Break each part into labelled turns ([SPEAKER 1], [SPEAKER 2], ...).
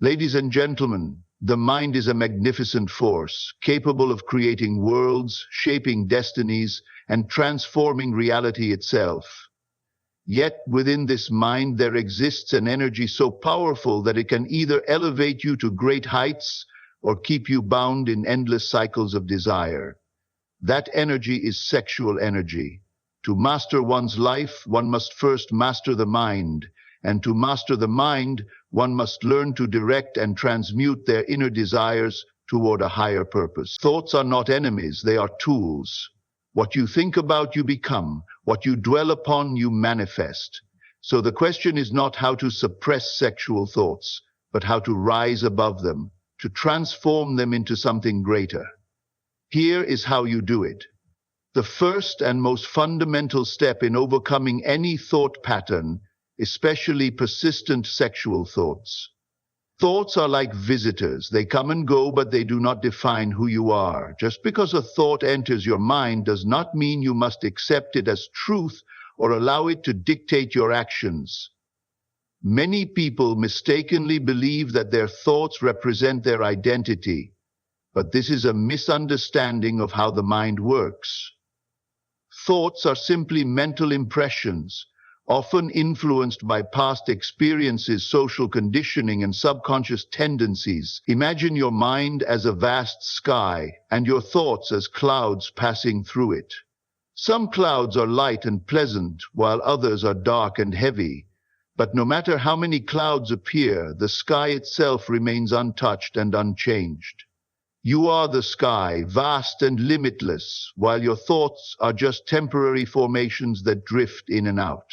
[SPEAKER 1] Ladies and gentlemen, the mind is a magnificent force, capable of creating worlds, shaping destinies, and transforming reality itself. Yet within this mind there exists an energy so powerful that it can either elevate you to great heights or keep you bound in endless cycles of desire. That energy is sexual energy. To master one's life, one must first master the mind, and to master the mind, one must learn to direct and transmute their inner desires toward a higher purpose. Thoughts are not enemies, they are tools. What you think about, you become. What you dwell upon, you manifest. So the question is not how to suppress sexual thoughts, but how to rise above them, to transform them into something greater. Here is how you do it. The first and most fundamental step in overcoming any thought pattern, especially persistent sexual thoughts. Thoughts are like visitors. They come and go, but they do not define who you are. Just because a thought enters your mind does not mean you must accept it as truth or allow it to dictate your actions. Many people mistakenly believe that their thoughts represent their identity, but this is a misunderstanding of how the mind works. Thoughts are simply mental impressions, often influenced by past experiences, social conditioning, and subconscious tendencies. Imagine your mind as a vast sky and your thoughts as clouds passing through it. Some clouds are light and pleasant, while others are dark and heavy. But no matter how many clouds appear, the sky itself remains untouched and unchanged. You are the sky, vast and limitless, while your thoughts are just temporary formations that drift in and out.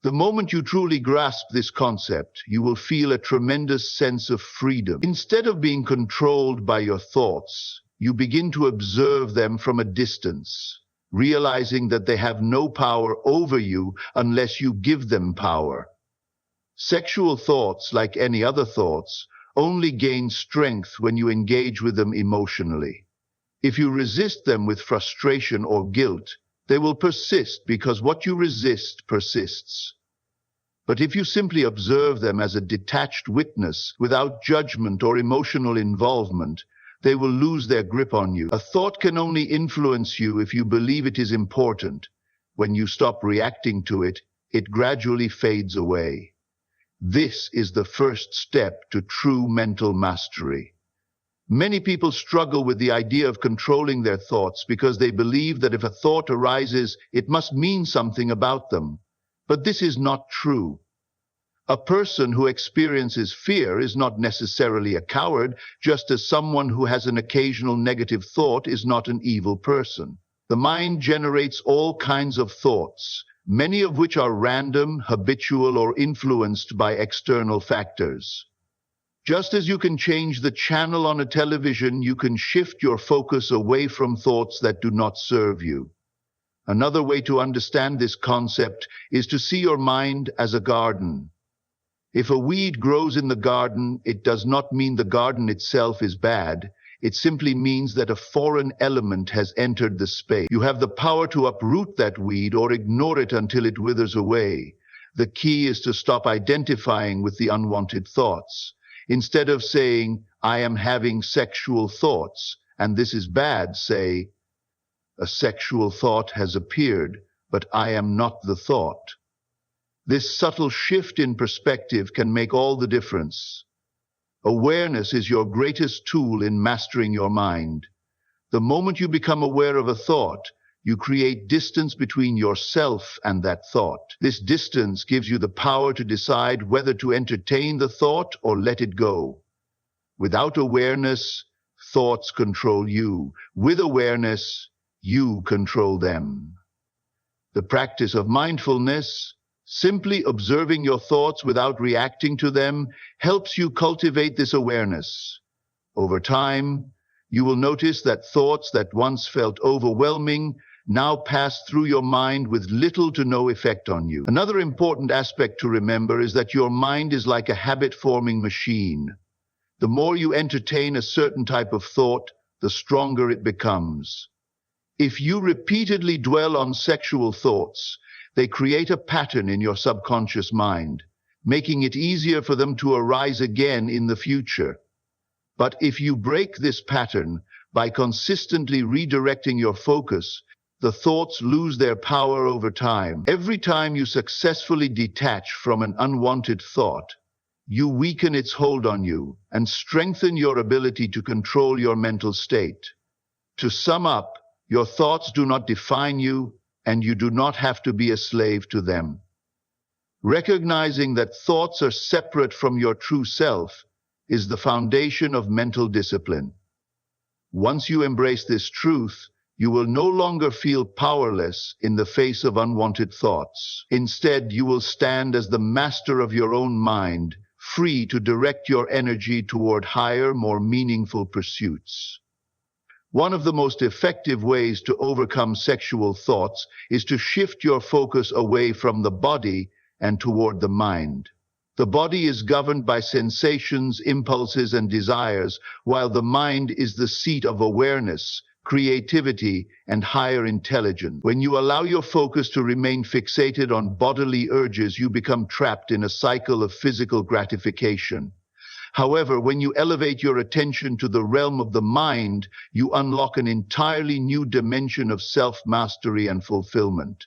[SPEAKER 1] The moment you truly grasp this concept, you will feel a tremendous sense of freedom. Instead of being controlled by your thoughts, you begin to observe them from a distance, realizing that they have no power over you unless you give them power. Sexual thoughts, like any other thoughts, only gain strength when you engage with them emotionally. If you resist them with frustration or guilt, they will persist because what you resist persists. But if you simply observe them as a detached witness without judgment or emotional involvement, they will lose their grip on you. A thought can only influence you if you believe it is important. When you stop reacting to it, it gradually fades away. This is the first step to true mental mastery. Many people struggle with the idea of controlling their thoughts because they believe that if a thought arises, it must mean something about them. But this is not true. A person who experiences fear is not necessarily a coward, just as someone who has an occasional negative thought is not an evil person. The mind generates all kinds of thoughts, many of which are random, habitual, or influenced by external factors. Just as you can change the channel on a television, you can shift your focus away from thoughts that do not serve you. Another way to understand this concept is to see your mind as a garden. If a weed grows in the garden, it does not mean the garden itself is bad. It simply means that a foreign element has entered the space. You have the power to uproot that weed or ignore it until it withers away. The key is to stop identifying with the unwanted thoughts. Instead of saying, "I am having sexual thoughts, and this is bad," say, "A sexual thought has appeared, but I am not the thought." This subtle shift in perspective can make all the difference. Awareness is your greatest tool in mastering your mind. The moment you become aware of a thought, you create distance between yourself and that thought. This distance gives you the power to decide whether to entertain the thought or let it go. Without awareness, thoughts control you. With awareness, you control them. The practice of mindfulness, simply observing your thoughts without reacting to them, helps you cultivate this awareness. Over time, you will notice that thoughts that once felt overwhelming now pass through your mind with little to no effect on you. Another important aspect to remember is that your mind is like a habit-forming machine. The more you entertain a certain type of thought, the stronger it becomes. If you repeatedly dwell on sexual thoughts, they create a pattern in your subconscious mind. making it easier for them to arise again in the future. But if you break this pattern by consistently redirecting your focus, the thoughts lose their power over time. Every time you successfully detach from an unwanted thought, you weaken its hold on you and strengthen your ability to control your mental state. To sum up, your thoughts do not define you, and you do not have to be a slave to them. Recognizing that thoughts are separate from your true self is the foundation of mental discipline. Once you embrace this truth, you will no longer feel powerless in the face of unwanted thoughts. Instead, you will stand as the master of your own mind, free to direct your energy toward higher, more meaningful pursuits. One of the most effective ways to overcome sexual thoughts is to shift your focus away from the body and toward the mind. The body is governed by sensations, impulses, and desires, while the mind is the seat of awareness, creativity, and higher intelligence. When you allow your focus to remain fixated on bodily urges, you become trapped in a cycle of physical gratification. However, when you elevate your attention to the realm of the mind, you unlock an entirely new dimension of self-mastery and fulfillment.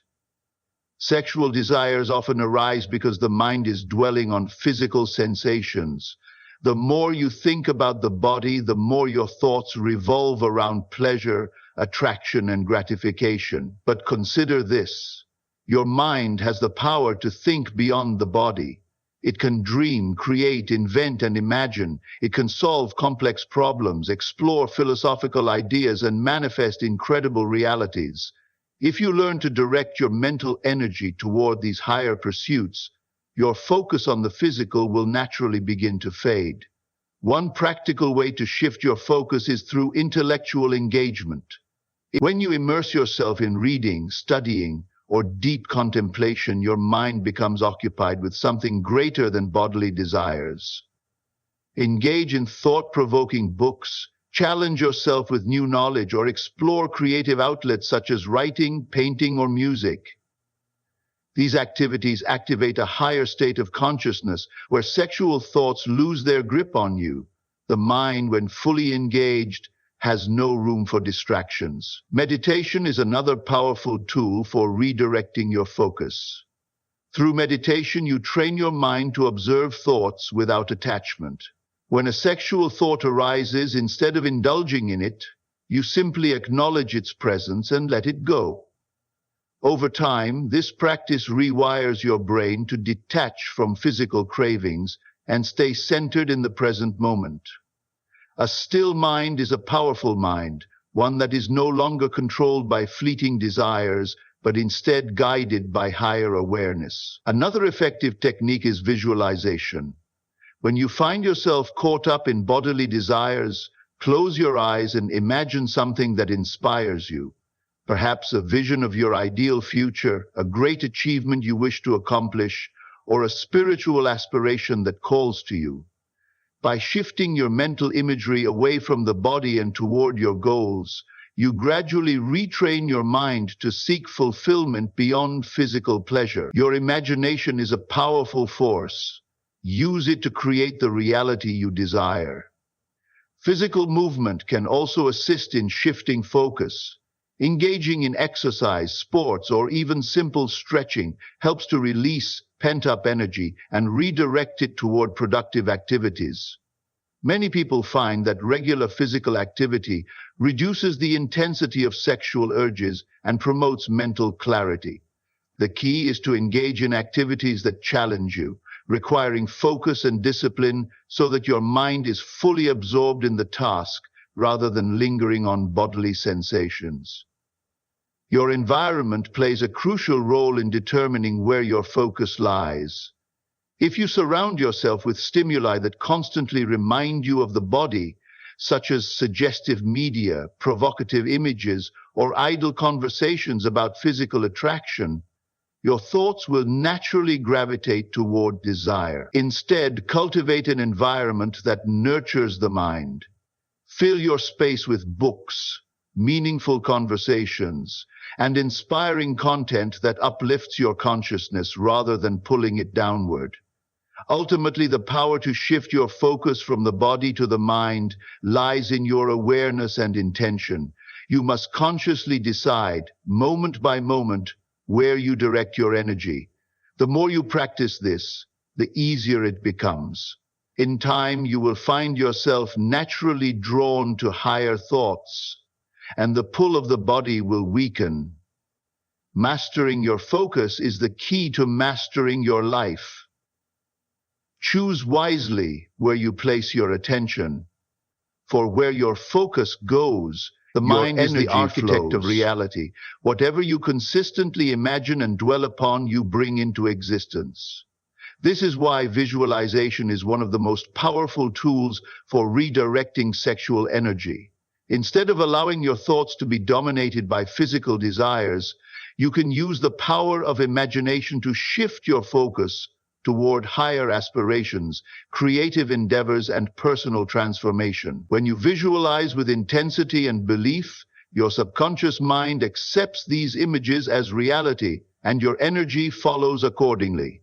[SPEAKER 1] Sexual desires often arise because the mind is dwelling on physical sensations. The more you think about the body, the more your thoughts revolve around pleasure, attraction, and gratification. But consider this: your mind has the power to think beyond the body. It can dream, create, invent, and imagine. It can solve complex problems, explore philosophical ideas, and manifest incredible realities. If you learn to direct your mental energy toward these higher pursuits, your focus on the physical will naturally begin to fade. One practical way to shift your focus is through intellectual engagement. When you immerse yourself in reading, studying, or deep contemplation, your mind becomes occupied with something greater than bodily desires. Engage in thought-provoking books, challenge yourself with new knowledge, or explore creative outlets such as writing, painting, or music. These activities activate a higher state of consciousness where sexual thoughts lose their grip on you. The mind, when fully engaged, has no room for distractions. Meditation is another powerful tool for redirecting your focus. Through meditation, you train your mind to observe thoughts without attachment. When a sexual thought arises, instead of indulging in it, you simply acknowledge its presence and let it go. Over time, this practice rewires your brain to detach from physical cravings and stay centered in the present moment. A still mind is a powerful mind, one that is no longer controlled by fleeting desires, but instead guided by higher awareness. Another effective technique is visualization. When you find yourself caught up in bodily desires, close your eyes and imagine something that inspires you. Perhaps a vision of your ideal future, a great achievement you wish to accomplish, or a spiritual aspiration that calls to you. By shifting your mental imagery away from the body and toward your goals, you gradually retrain your mind to seek fulfillment beyond physical pleasure. Your imagination is a powerful force. Use it to create the reality you desire. Physical movement can also assist in shifting focus. Engaging in exercise, sports, or even simple stretching helps to release pent-up energy and redirect it toward productive activities. Many people find that regular physical activity reduces the intensity of sexual urges and promotes mental clarity. The key is to engage in activities that challenge you, requiring focus and discipline so that your mind is fully absorbed in the task rather than lingering on bodily sensations. Your environment plays a crucial role in determining where your focus lies. If you surround yourself with stimuli that constantly remind you of the body, such as suggestive media, provocative images, or idle conversations about physical attraction, your thoughts will naturally gravitate toward desire. Instead, cultivate an environment that nurtures the mind. Fill your space with books, meaningful conversations, and inspiring content that uplifts your consciousness rather than pulling it downward. Ultimately, the power to shift your focus from the body to the mind lies in your awareness and intention. You must consciously decide, moment by moment, where you direct your energy. The more you practice this, the easier it becomes. In time, you will find yourself naturally drawn to higher thoughts, and the pull of the body will weaken. Mastering your focus is the key to mastering your life. Choose wisely where you place your attention, for where your focus goes, the mind is the architect of reality. Whatever you consistently imagine and dwell upon, you bring into existence. This is why visualization is one of the most powerful tools for redirecting sexual energy. Instead of allowing your thoughts to be dominated by physical desires, you can use the power of imagination to shift your focus toward higher aspirations, creative endeavors, and personal transformation. When you visualize with intensity and belief, your subconscious mind accepts these images as reality, and your energy follows accordingly.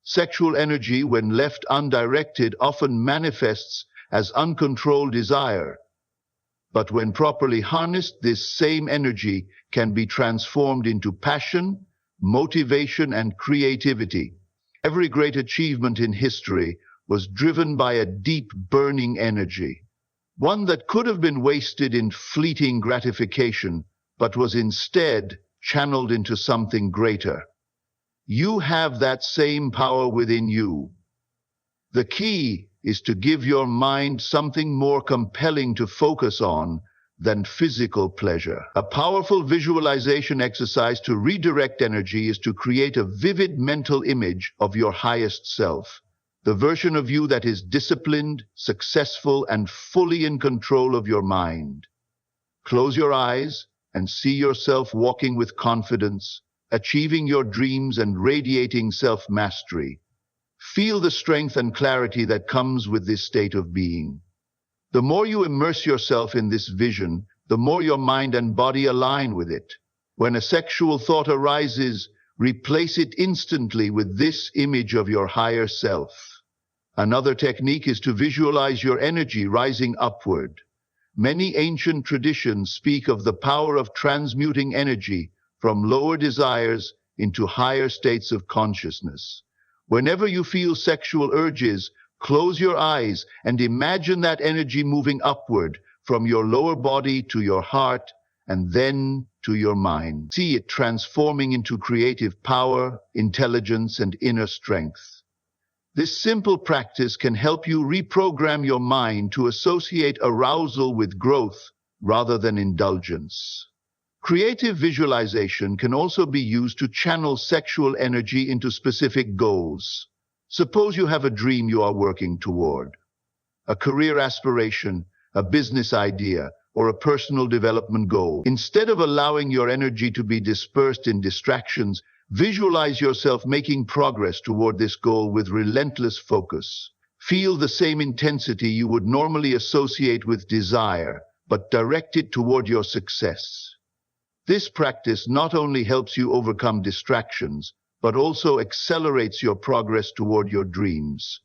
[SPEAKER 1] Sexual energy, when left undirected, often manifests as uncontrolled desire. But when properly harnessed, this same energy can be transformed into passion, motivation, and creativity. Every great achievement in history was driven by a deep, burning energy, one that could have been wasted in fleeting gratification, but was instead channeled into something greater. You have that same power within you. The key is to give your mind something more compelling to focus on than physical pleasure. A powerful visualization exercise to redirect energy is to create a vivid mental image of your highest self, the version of you that is disciplined, successful, and fully in control of your mind. Close your eyes and see yourself walking with confidence, achieving your dreams and radiating self-mastery. Feel the strength and clarity that comes with this state of being. The more you immerse yourself in this vision, the more your mind and body align with it. When a sexual thought arises, replace it instantly with this image of your higher self. Another technique is to visualize your energy rising upward. Many ancient traditions speak of the power of transmuting energy from lower desires into higher states of consciousness. Whenever you feel sexual urges, close your eyes and imagine that energy moving upward from your lower body to your heart and then to your mind. See it transforming into creative power, intelligence, and inner strength. This simple practice can help you reprogram your mind to associate arousal with growth rather than indulgence. Creative visualization can also be used to channel sexual energy into specific goals. Suppose you have a dream you are working toward, a career aspiration, a business idea, or a personal development goal. Instead of allowing your energy to be dispersed in distractions, visualize yourself making progress toward this goal with relentless focus. Feel the same intensity you would normally associate with desire, but direct it toward your success. This practice not only helps you overcome distractions, but also accelerates your progress toward your dreams.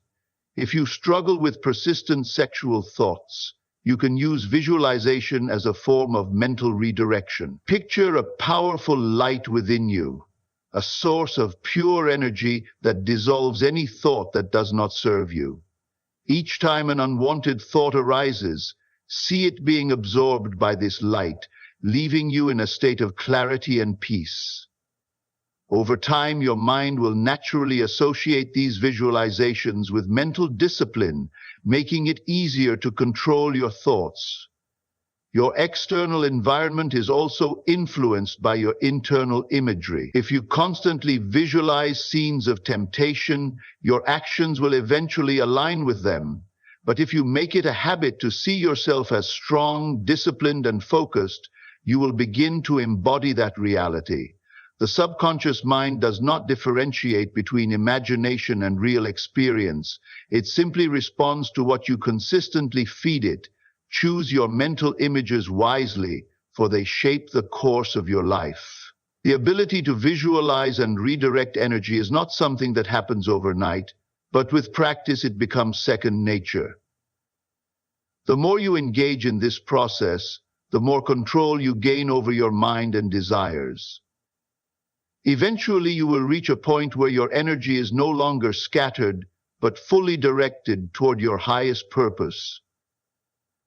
[SPEAKER 1] If you struggle with persistent sexual thoughts, you can use visualization as a form of mental redirection. Picture a powerful light within you, a source of pure energy that dissolves any thought that does not serve you. Each time an unwanted thought arises, see it being absorbed by this light, leaving you in a state of clarity and peace. Over time, your mind will naturally associate these visualizations with mental discipline, making it easier to control your thoughts. Your external environment is also influenced by your internal imagery. If you constantly visualize scenes of temptation, your actions will eventually align with them. But if you make it a habit to see yourself as strong, disciplined, and focused, you will begin to embody that reality. The subconscious mind does not differentiate between imagination and real experience. It simply responds to what you consistently feed it. Choose your mental images wisely, for they shape the course of your life. The ability to visualize and redirect energy is not something that happens overnight, but with practice it becomes second nature. The more you engage in this process, the more control you gain over your mind and desires. Eventually, you will reach a point where your energy is no longer scattered, but fully directed toward your highest purpose.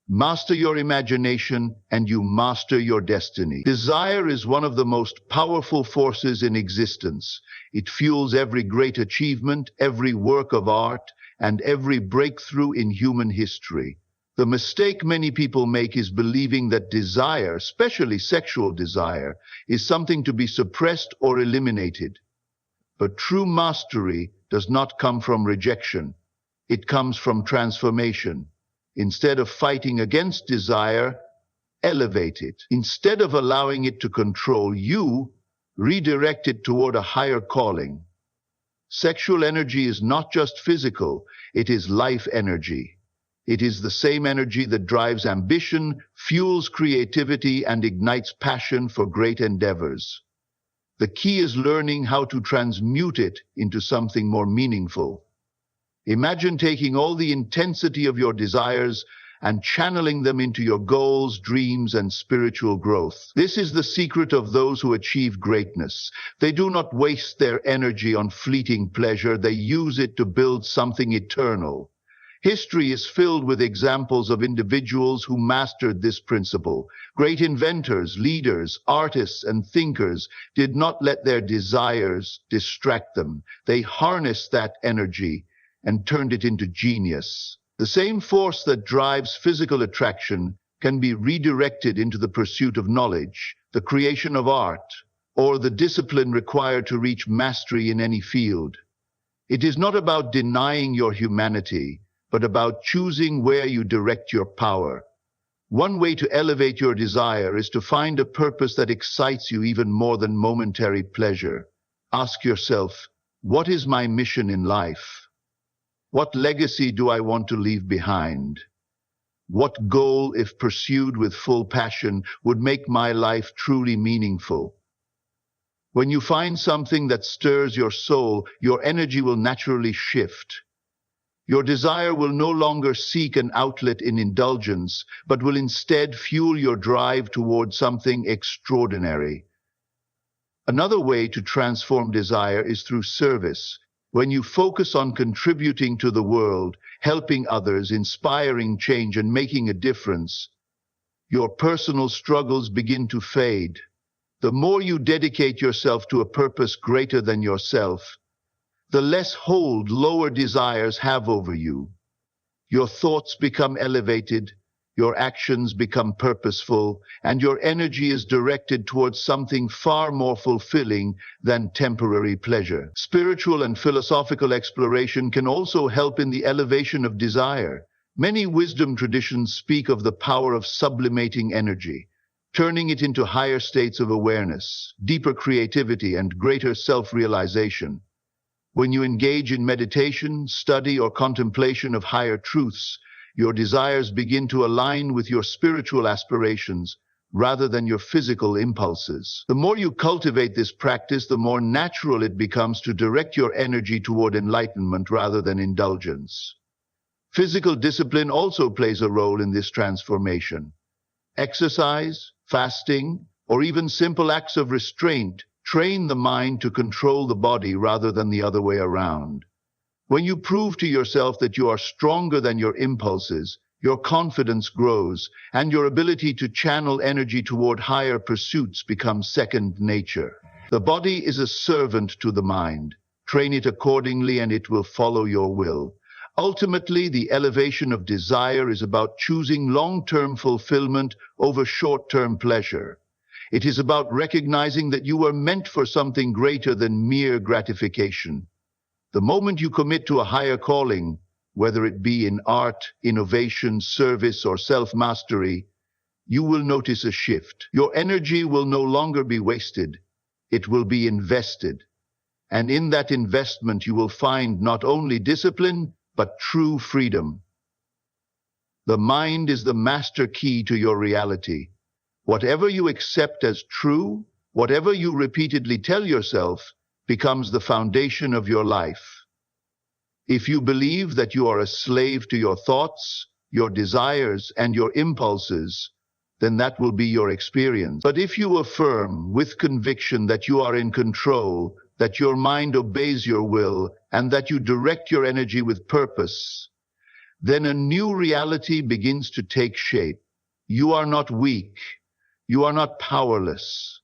[SPEAKER 1] Master your imagination, and you master your destiny. Desire is one of the most powerful forces in existence. It fuels every great achievement, every work of art, and every breakthrough in human history. The mistake many people make is believing that desire, especially sexual desire, is something to be suppressed or eliminated. But true mastery does not come from rejection. It comes from transformation. Instead of fighting against desire, elevate it. Instead of allowing it to control you, redirect it toward a higher calling. Sexual energy is not just physical, it is life energy. It is the same energy that drives ambition, fuels creativity, and ignites passion for great endeavors. The key is learning how to transmute it into something more meaningful. Imagine taking all the intensity of your desires and channeling them into your goals, dreams, and spiritual growth. This is the secret of those who achieve greatness. They do not waste their energy on fleeting pleasure, they use it to build something eternal. History is filled with examples of individuals who mastered this principle. Great inventors, leaders, artists, and thinkers did not let their desires distract them. They harnessed that energy and turned it into genius. The same force that drives physical attraction can be redirected into the pursuit of knowledge, the creation of art, or the discipline required to reach mastery in any field. It is not about denying your humanity, but about choosing where you direct your power. One way to elevate your desire is to find a purpose that excites you even more than momentary pleasure. Ask yourself, what is my mission in life? What legacy do I want to leave behind? What goal, if pursued with full passion, would make my life truly meaningful? When you find something that stirs your soul, your energy will naturally shift. Your desire will no longer seek an outlet in indulgence, but will instead fuel your drive toward something extraordinary. Another way to transform desire is through service. When you focus on contributing to the world, helping others, inspiring change, and making a difference, your personal struggles begin to fade. The more you dedicate yourself to a purpose greater than yourself, the less hold lower desires have over you. Your thoughts become elevated, your actions become purposeful, and your energy is directed towards something far more fulfilling than temporary pleasure. Spiritual and philosophical exploration can also help in the elevation of desire. Many wisdom traditions speak of the power of sublimating energy, turning it into higher states of awareness, deeper creativity, and greater self-realization. When you engage in meditation, study, or contemplation of higher truths, your desires begin to align with your spiritual aspirations rather than your physical impulses. The more you cultivate this practice, the more natural it becomes to direct your energy toward enlightenment rather than indulgence. Physical discipline also plays a role in this transformation. Exercise, fasting, or even simple acts of restraint train the mind to control the body rather than the other way around. When you prove to yourself that you are stronger than your impulses, your confidence grows, and your ability to channel energy toward higher pursuits becomes second nature. The body is a servant to the mind. Train it accordingly and it will follow your will. Ultimately, the elevation of desire is about choosing long-term fulfillment over short-term pleasure. It is about recognizing that you are meant for something greater than mere gratification. The moment you commit to a higher calling, whether it be in art, innovation, service, or self-mastery, you will notice a shift. Your energy will no longer be wasted. It will be invested. And in that investment, you will find not only discipline, but true freedom. The mind is the master key to your reality. Whatever you accept as true, whatever you repeatedly tell yourself, becomes the foundation of your life. If you believe that you are a slave to your thoughts, your desires, and your impulses, then that will be your experience. But if you affirm with conviction that you are in control, that your mind obeys your will, and that you direct your energy with purpose, then a new reality begins to take shape. You are not weak. You are not powerless.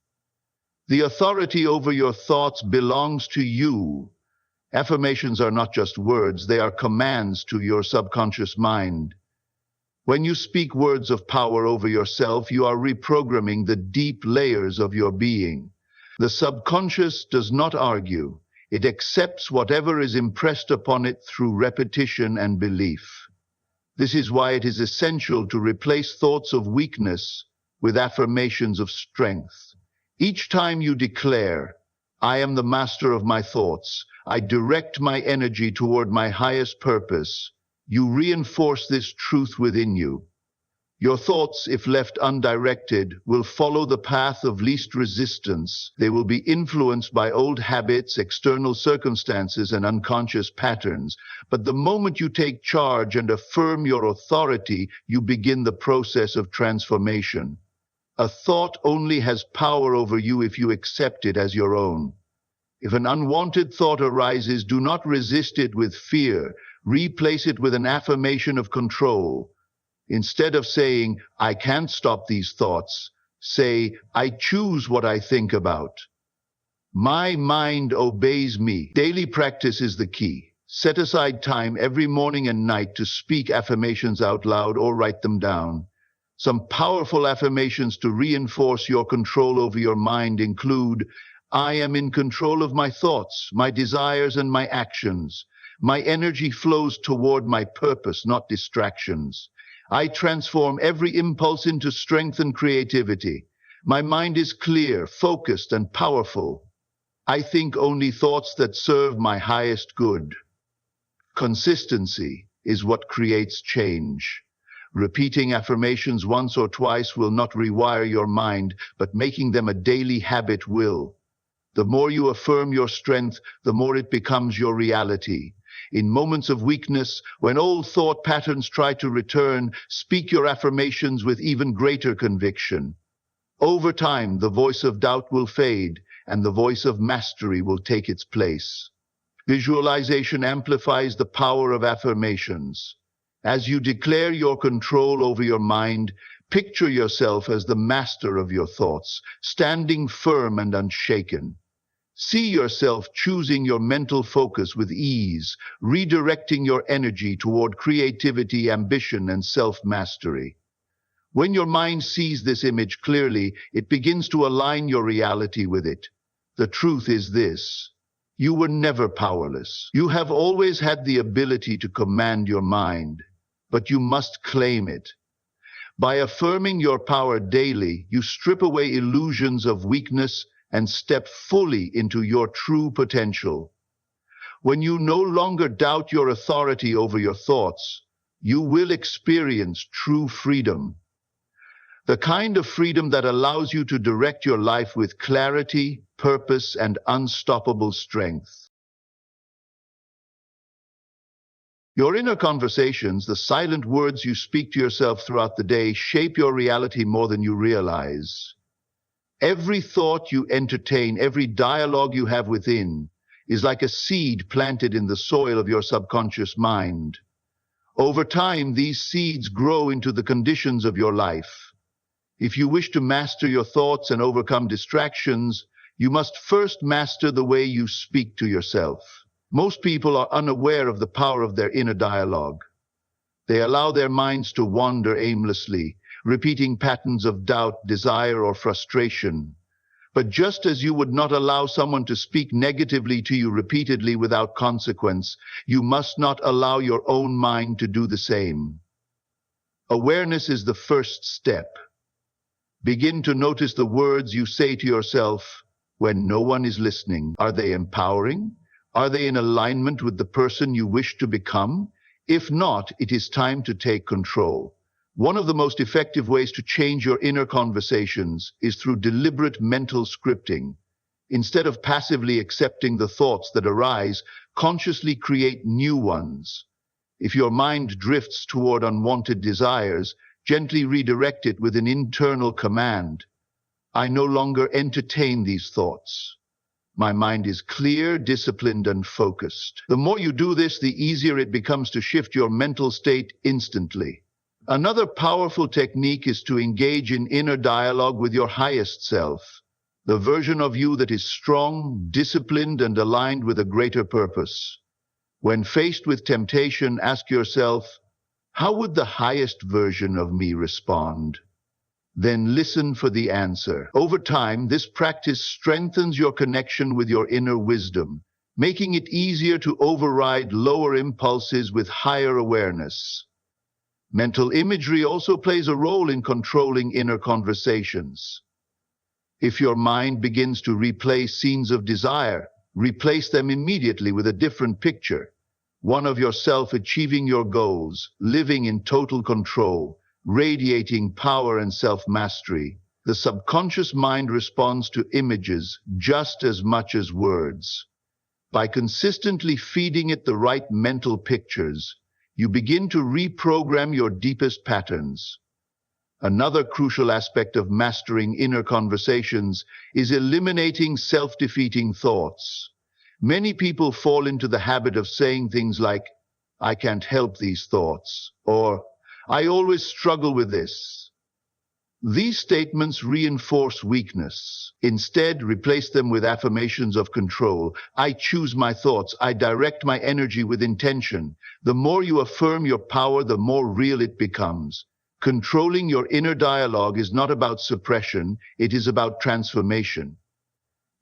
[SPEAKER 1] The authority over your thoughts belongs to you. Affirmations are not just words, they are commands to your subconscious mind. When you speak words of power over yourself, you are reprogramming the deep layers of your being. The subconscious does not argue. It accepts whatever is impressed upon it through repetition and belief. This is why it is essential to replace thoughts of weakness with affirmations of strength. Each time you declare, "I am the master of my thoughts, I direct my energy toward my highest purpose," you reinforce this truth within you. Your thoughts, if left undirected, will follow the path of least resistance. They will be influenced by old habits, external circumstances, and unconscious patterns. But the moment you take charge and affirm your authority, you begin the process of transformation. A thought only has power over you if you accept it as your own. If an unwanted thought arises, do not resist it with fear. Replace it with an affirmation of control. Instead of saying, "I can't stop these thoughts," say, "I choose what I think about. My mind obeys me." Daily practice is the key. Set aside time every morning and night to speak affirmations out loud or write them down. Some powerful affirmations to reinforce your control over your mind include, "I am in control of my thoughts, my desires, and my actions. My energy flows toward my purpose, not distractions. I transform every impulse into strength and creativity. My mind is clear, focused, and powerful. I think only thoughts that serve my highest good." Consistency is what creates change. Repeating affirmations once or twice will not rewire your mind, but making them a daily habit will. The more you affirm your strength, the more it becomes your reality. In moments of weakness, when old thought patterns try to return, speak your affirmations with even greater conviction. Over time, the voice of doubt will fade, and the voice of mastery will take its place. Visualization amplifies the power of affirmations. As you declare your control over your mind, picture yourself as the master of your thoughts, standing firm and unshaken. See yourself choosing your mental focus with ease, redirecting your energy toward creativity, ambition, and self-mastery. When your mind sees this image clearly, it begins to align your reality with it. The truth is this: you were never powerless. You have always had the ability to command your mind, but you must claim it. By affirming your power daily, you strip away illusions of weakness and step fully into your true potential. When you no longer doubt your authority over your thoughts, you will experience true freedom. The kind of freedom that allows you to direct your life with clarity, purpose, and unstoppable strength. Your inner conversations, the silent words you speak to yourself throughout the day, shape your reality more than you realize. Every thought you entertain, every dialogue you have within, is like a seed planted in the soil of your subconscious mind. Over time, these seeds grow into the conditions of your life. If you wish to master your thoughts and overcome distractions, you must first master the way you speak to yourself. Most people are unaware of the power of their inner dialogue. They allow their minds to wander aimlessly, repeating patterns of doubt, desire, or frustration. But just as you would not allow someone to speak negatively to you repeatedly without consequence, you must not allow your own mind to do the same. Awareness is the first step. Begin to notice the words you say to yourself when no one is listening. Are they empowering? Are they in alignment with the person you wish to become? If not, it is time to take control. One of the most effective ways to change your inner conversations is through deliberate mental scripting. Instead of passively accepting the thoughts that arise, consciously create new ones. If your mind drifts toward unwanted desires, gently redirect it with an internal command. I no longer entertain these thoughts. My mind is clear, disciplined, and focused. The more you do this, the easier it becomes to shift your mental state instantly. Another powerful technique is to engage in inner dialogue with your highest self, the version of you that is strong, disciplined, and aligned with a greater purpose. When faced with temptation, ask yourself, how would the highest version of me respond? Then listen for the answer. Over time, this practice strengthens your connection with your inner wisdom, making it easier to override lower impulses with higher awareness. Mental imagery also plays a role in controlling inner conversations. If your mind begins to replay scenes of desire, replace them immediately with a different picture, one of yourself achieving your goals, living in total control, radiating power and self-mastery. The subconscious mind responds to images just as much as words. By consistently feeding it the right mental pictures, you begin to reprogram your deepest patterns. Another crucial aspect of mastering inner conversations is eliminating self-defeating thoughts. Many people fall into the habit of saying things like, I can't help these thoughts, or I always struggle with this. These statements reinforce weakness. Instead, replace them with affirmations of control. I choose my thoughts. I direct my energy with intention. The more you affirm your power, the more real it becomes. Controlling your inner dialogue is not about suppression, it is about transformation.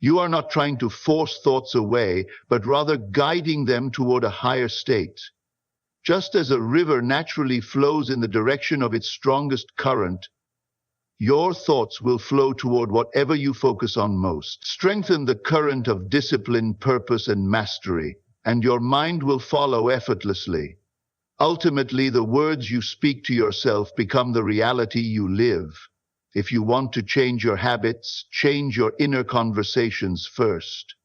[SPEAKER 1] You are not trying to force thoughts away, but rather guiding them toward a higher state. Just as a river naturally flows in the direction of its strongest current, your thoughts will flow toward whatever you focus on most. Strengthen the current of discipline, purpose, and mastery, and your mind will follow effortlessly. Ultimately, the words you speak to yourself become the reality you live. If you want to change your habits, change your inner conversations first.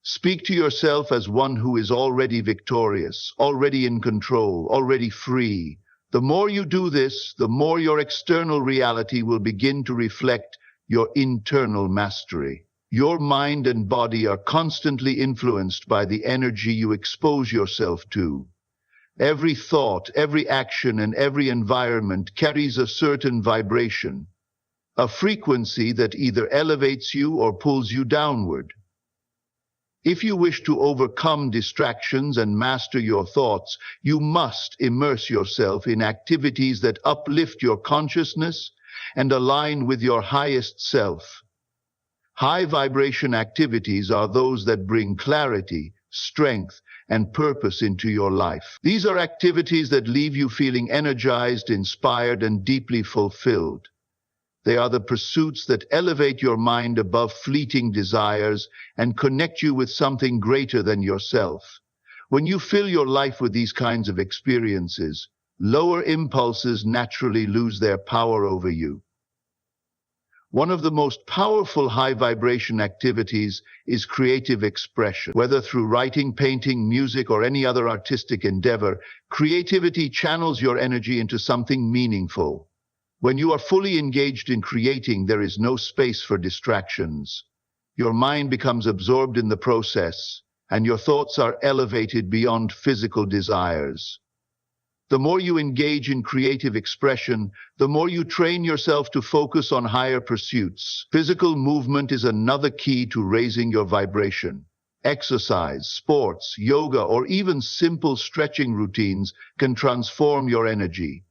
[SPEAKER 1] Speak to yourself as one who is already victorious, already in control, already free. The more you do this, the more your external reality will begin to reflect your internal mastery. Your mind and body are constantly influenced by the energy you expose yourself to. Every thought, every action, and every environment carries a certain vibration, a frequency that either elevates you or pulls you downward. If you wish to overcome distractions and master your thoughts, you must immerse yourself in activities that uplift your consciousness and align with your highest self. High vibration activities are those that bring clarity, strength, and purpose into your life. These are activities that leave you feeling energized, inspired, and deeply fulfilled. They are the pursuits that elevate your mind above fleeting desires and connect you with something greater than yourself. When you fill your life with these kinds of experiences, lower impulses naturally lose their power over you. One of the most powerful high-vibration activities is creative expression. Whether through writing, painting, music, or any other artistic endeavor, creativity channels your energy into something meaningful. When you are fully engaged in creating, there is no space for distractions. Your mind becomes absorbed in the process, and your thoughts are elevated beyond physical desires. The more you engage in creative expression, the more you train yourself to focus on higher pursuits. Physical movement is another key to raising your vibration. Exercise, sports, yoga, or even simple stretching routines can transform your energy.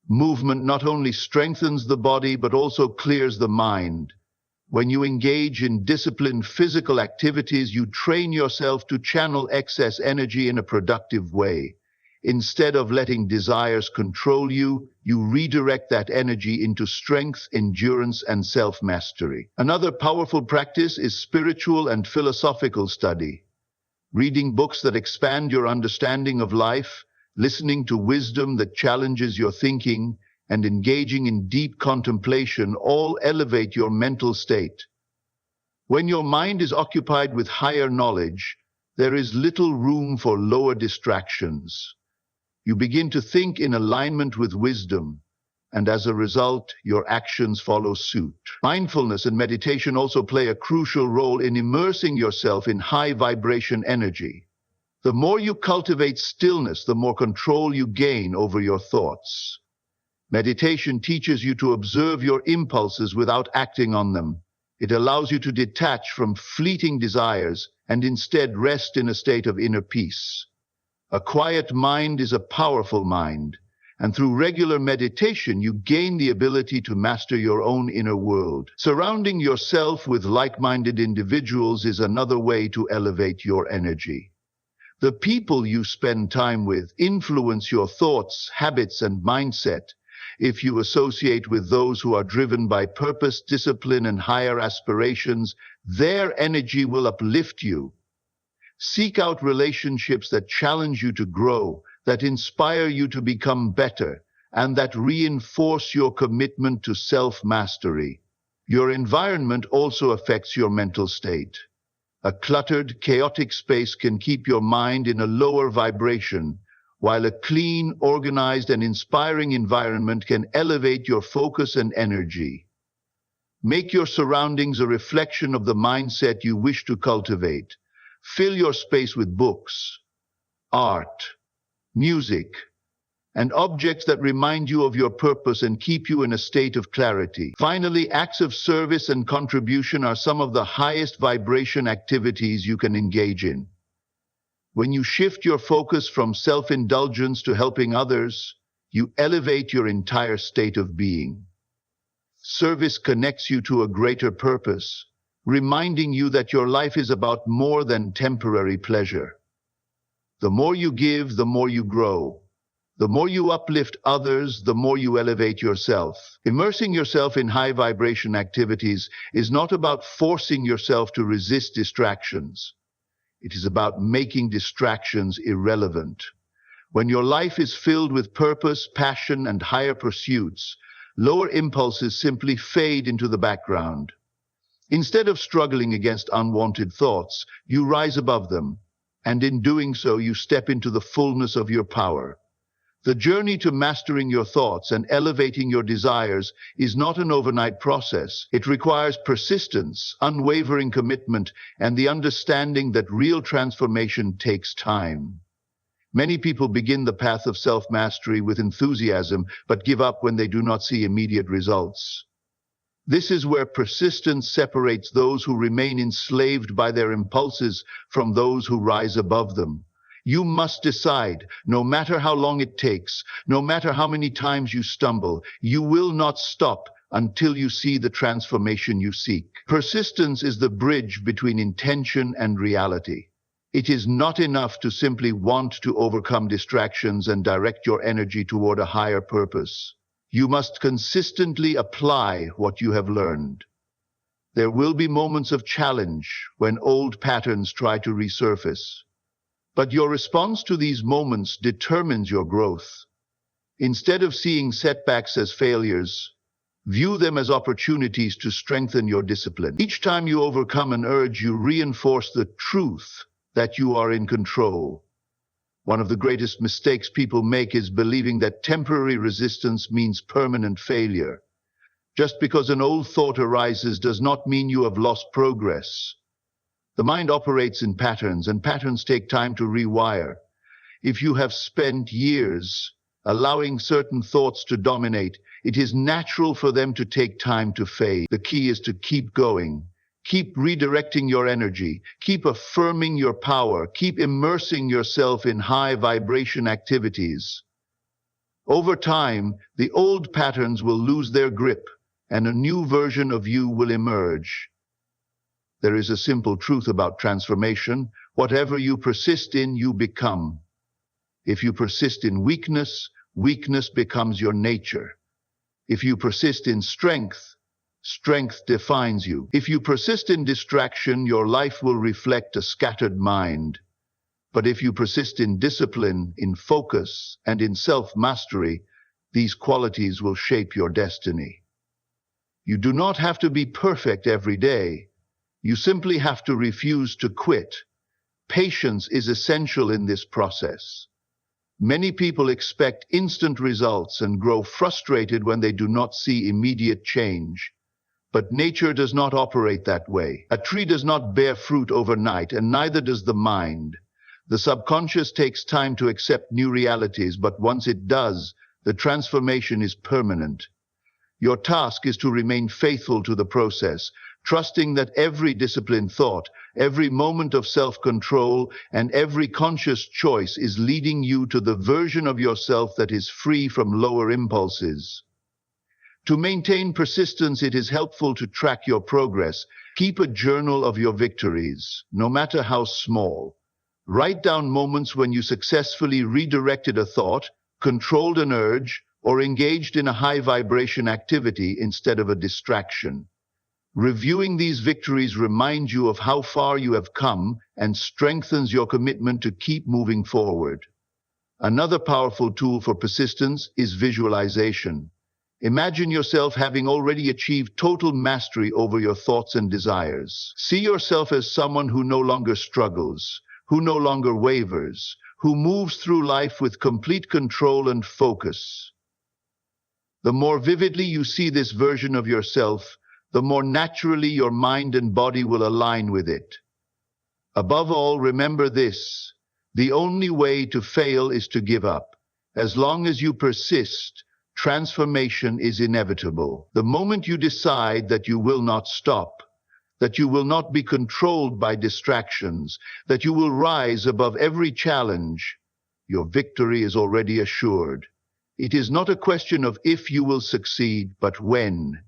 [SPEAKER 1] Movement not only strengthens the body, but also clears the mind. When you engage in disciplined physical activities, you train yourself to channel excess energy in a productive way. Instead of letting desires control you, you redirect that energy into strength, endurance, and self-mastery. Another powerful practice is spiritual and philosophical study. Reading books that expand your understanding of life, listening to wisdom that challenges your thinking, and engaging in deep contemplation all elevate your mental state. When your mind is occupied with higher knowledge, there is little room for lower distractions. You begin to think in alignment with wisdom, and as a result, your actions follow suit. Mindfulness and meditation also play a crucial role in immersing yourself in high vibration energy. The more you cultivate stillness, the more control you gain over your thoughts. Meditation teaches you to observe your impulses without acting on them. It allows you to detach from fleeting desires and instead rest in a state of inner peace. A quiet mind is a powerful mind, and through regular meditation you gain the ability to master your own inner world. Surrounding yourself with like-minded individuals is another way to elevate your energy. The people you spend time with influence your thoughts, habits, and mindset. If you associate with those who are driven by purpose, discipline, and higher aspirations, their energy will uplift you. Seek out relationships that challenge you to grow, that inspire you to become better, and that reinforce your commitment to self-mastery. Your environment also affects your mental state. A cluttered, chaotic space can keep your mind in a lower vibration, while a clean, organized, and inspiring environment can elevate your focus and energy. Make your surroundings a reflection of the mindset you wish to cultivate. Fill your space with books, art, music, and objects that remind you of your purpose and keep you in a state of clarity. Finally, acts of service and contribution are some of the highest vibration activities you can engage in. When you shift your focus from self-indulgence to helping others, you elevate your entire state of being. Service connects you to a greater purpose, reminding you that your life is about more than temporary pleasure. The more you give, the more you grow. The more you uplift others, the more you elevate yourself. Immersing yourself in high vibration activities is not about forcing yourself to resist distractions. It is about making distractions irrelevant. When your life is filled with purpose, passion, and higher pursuits, lower impulses simply fade into the background. Instead of struggling against unwanted thoughts, you rise above them, and in doing so, you step into the fullness of your power. The journey to mastering your thoughts and elevating your desires is not an overnight process. It requires persistence, unwavering commitment, and the understanding that real transformation takes time. Many people begin the path of self-mastery with enthusiasm, but give up when they do not see immediate results. This is where persistence separates those who remain enslaved by their impulses from those who rise above them. You must decide, no matter how long it takes, no matter how many times you stumble, you will not stop until you see the transformation you seek. Persistence is the bridge between intention and reality. It is not enough to simply want to overcome distractions and direct your energy toward a higher purpose. You must consistently apply what you have learned. There will be moments of challenge when old patterns try to resurface. But your response to these moments determines your growth. Instead of seeing setbacks as failures, view them as opportunities to strengthen your discipline. Each time you overcome an urge, you reinforce the truth that you are in control. One of the greatest mistakes people make is believing that temporary resistance means permanent failure. Just because an old thought arises does not mean you have lost progress. The mind operates in patterns, and patterns take time to rewire. If you have spent years allowing certain thoughts to dominate, it is natural for them to take time to fade. The key is to keep going. Keep redirecting your energy. Keep affirming your power. Keep immersing yourself in high vibration activities. Over time, the old patterns will lose their grip, and a new version of you will emerge. There is a simple truth about transformation. Whatever you persist in, you become. If you persist in weakness, weakness becomes your nature. If you persist in strength, strength defines you. If you persist in distraction, your life will reflect a scattered mind. But if you persist in discipline, in focus, and in self-mastery, these qualities will shape your destiny. You do not have to be perfect every day. You simply have to refuse to quit. patience is essential in this process. Many people expect instant results and grow frustrated when they do not see immediate change. But nature does not operate that way. A tree does not bear fruit overnight, and neither does the mind. The subconscious takes time to accept new realities, but once it does, the transformation is permanent. Your task is to remain faithful to the process, trusting that every disciplined thought, every moment of self-control, and every conscious choice is leading you to the version of yourself that is free from lower impulses. To maintain persistence, it is helpful to track your progress. Keep a journal of your victories, no matter how small. Write down moments when you successfully redirected a thought, controlled an urge, or engaged in a high-vibration activity instead of a distraction. Reviewing these victories reminds you of how far you have come and strengthens your commitment to keep moving forward. Another powerful tool for persistence is visualization. Imagine yourself having already achieved total mastery over your thoughts and desires. See yourself as someone who no longer struggles, who no longer wavers, who moves through life with complete control and focus. The more vividly you see this version of yourself, the more naturally your mind and body will align with it. Above all, remember this: the only way to fail is to give up. As long as you persist, transformation is inevitable. The moment you decide that you will not stop, that you will not be controlled by distractions, that you will rise above every challenge, your victory is already assured. It is not a question of if you will succeed, but when.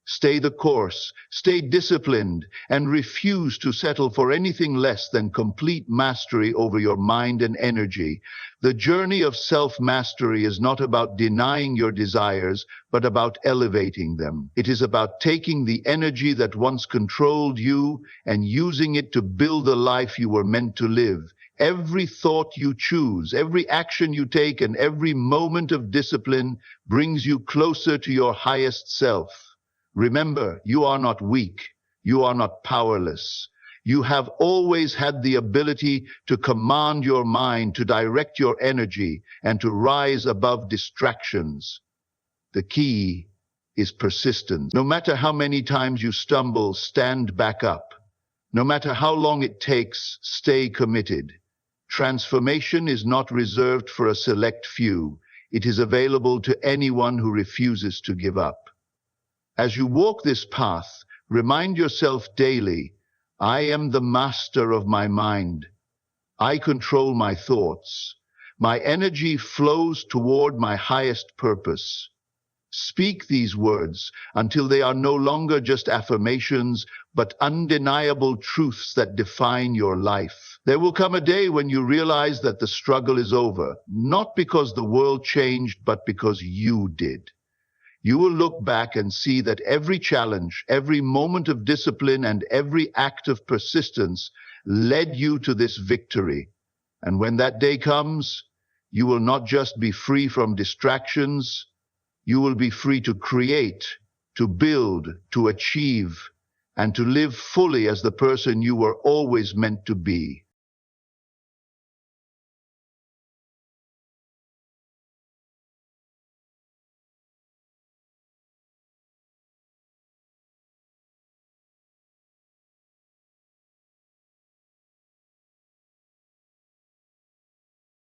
[SPEAKER 1] Stay the course, stay disciplined, and refuse to settle for anything less than complete mastery over your mind and energy. The journey of self-mastery is not about denying your desires, but about elevating them. It is about taking the energy that once controlled you and using it to build the life you were meant to live. Every thought you choose, every action you take, and every moment of discipline brings you closer to your highest self. Remember, you are not weak. You are not powerless. You have always had the ability to command your mind, to direct your energy, and to rise above distractions. The key is persistence. No matter how many times you stumble, stand back up. No matter how long it takes, stay committed. Transformation is not reserved for a select few. It is available to anyone who refuses to give up. As you walk this path, remind yourself daily, I am the master of my mind. I control my thoughts. My energy flows toward my highest purpose. Speak these words until they are no longer just affirmations, but undeniable truths that define your life. There will come a day when you realize that the struggle is over, not because the world changed, but because you did. You will look back and see that every challenge, every moment of discipline, and every act of persistence led you to this victory. And when that day comes, you will not just be free from distractions, you will be free to create, to build, to achieve, and to live fully as the person you were always meant to be.